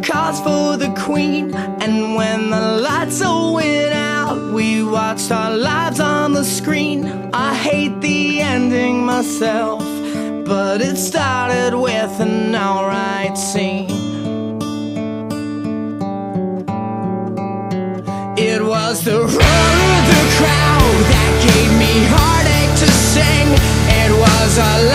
cause for the queen. And when the lights all went out, we watched our lives on the screen. I hate the ending myself, but it started with an alright scene. It was the roar of the crowd that gave me heartache to sing. It was a